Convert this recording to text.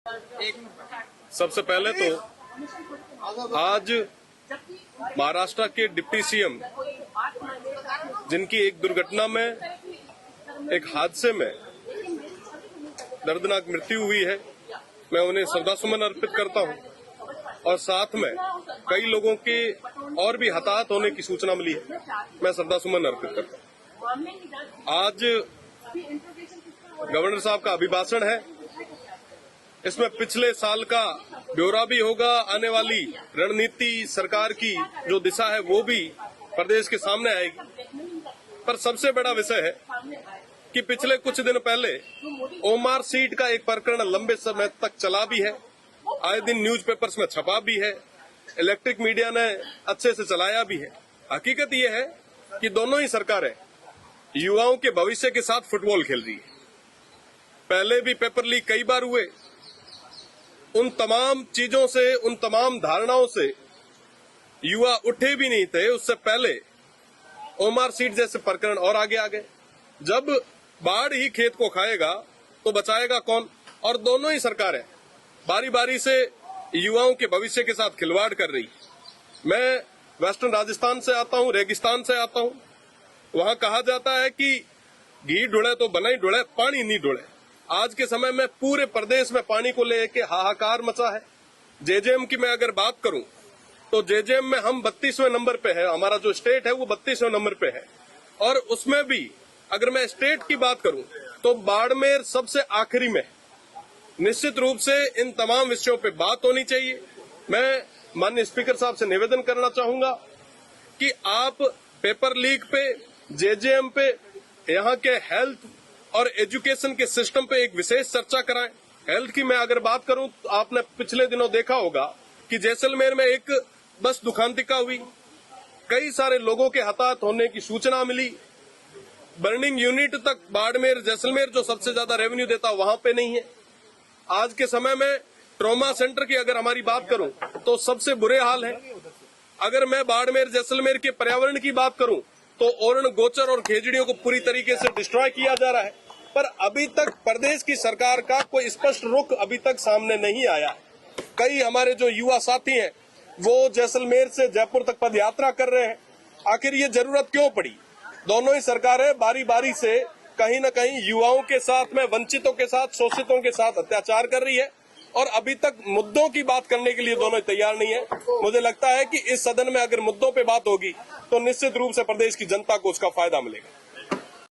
सबसे पहले तो आज महाराष्ट्र के डिप्टी सीएम जिनकी एक दुर्घटना में, एक हादसे में दर्दनाक मृत्यु हुई है, मैं उन्हें श्रद्धासुमन अर्पित करता हूं। और साथ में कई लोगों के और भी हताहत होने की सूचना मिली है, मैं श्रद्धासुमन अर्पित करता हूं। आज गवर्नर साहब का अभिभाषण है, इसमें पिछले साल का ब्यौरा भी होगा, आने वाली रणनीति सरकार की जो दिशा है वो भी प्रदेश के सामने आएगी। पर सबसे बड़ा विषय है कि पिछले कुछ दिन पहले ओमार सीट का एक प्रकरण लंबे समय तक चला भी है, आए दिन न्यूज़पेपर्स में छपा भी है, इलेक्ट्रिक मीडिया ने अच्छे से चलाया भी है। हकीकत ये है कि दोनों ही सरकारें युवाओं के भविष्य के साथ फुटबॉल खेल रही है। पहले भी पेपर लीक कई बार हुए, उन तमाम चीजों से, उन तमाम धारणाओं से युवा उठे भी नहीं थे। उससे पहले ओमार सीट जैसे प्रकरण और आगे आ गए। जब बाढ़ ही खेत को खाएगा तो बचाएगा कौन? और दोनों ही सरकारें बारी बारी से युवाओं के भविष्य के साथ खिलवाड़ कर रही। मैं वेस्टर्न राजस्थान से आता हूं, रेगिस्तान से आता हूं। वहां कहा जाता है कि घी ढुले तो बनाई ढुले, पानी नहीं ढुले। आज के समय में पूरे प्रदेश में पानी को लेकर हाहाकार मचा है। जेजेएम की मैं अगर बात करूं तो जेजेएम में हम 32वें नंबर पे है, हमारा जो स्टेट है वो 32वें नंबर पे है। और उसमें भी अगर मैं स्टेट की बात करूं तो बाड़मेर सबसे आखिरी में। निश्चित रूप से इन तमाम विषयों पे बात होनी चाहिए। मैं माननीय स्पीकर साहब से निवेदन करना चाहूंगा कि आप पेपर लीक पे, जेजेएम पे, यहाँ के हेल्थ और एजुकेशन के सिस्टम पे एक विशेष चर्चा कराएं। हेल्थ की मैं अगर बात करूं तो आपने पिछले दिनों देखा होगा कि जैसलमेर में एक बस दुखांतिका हुई, कई सारे लोगों के हताहत होने की सूचना मिली। बर्निंग यूनिट तक बाड़मेर, जैसलमेर जो सबसे ज्यादा रेवेन्यू देता वहां पे नहीं है। आज के समय में ट्रॉमा सेंटर की अगर हमारी बात करूं तो सबसे बुरे हाल है। अगर मैं बाड़मेर, जैसलमेर के पर्यावरण की बात करूं तो ओरण, गोचर और खेजड़ियों को पूरी तरीके से डिस्ट्रॉय किया जा रहा है। पर अभी तक प्रदेश की सरकार का कोई स्पष्ट रुख अभी तक सामने नहीं आया। कई हमारे जो युवा साथी हैं वो जैसलमेर से जयपुर तक पद यात्रा कर रहे हैं। आखिर ये जरूरत क्यों पड़ी? दोनों ही सरकारें बारी बारी से कहीं न कहीं युवाओं के साथ में, वंचितों के साथ, शोषितों के साथ अत्याचार कर रही है और अभी तक मुद्दों की बात करने के लिए दोनों तैयार नहीं है। मुझे लगता है कि इस सदन में अगर मुद्दों पे बात होगी तो निश्चित रूप से प्रदेश की जनता को उसका फायदा मिलेगा।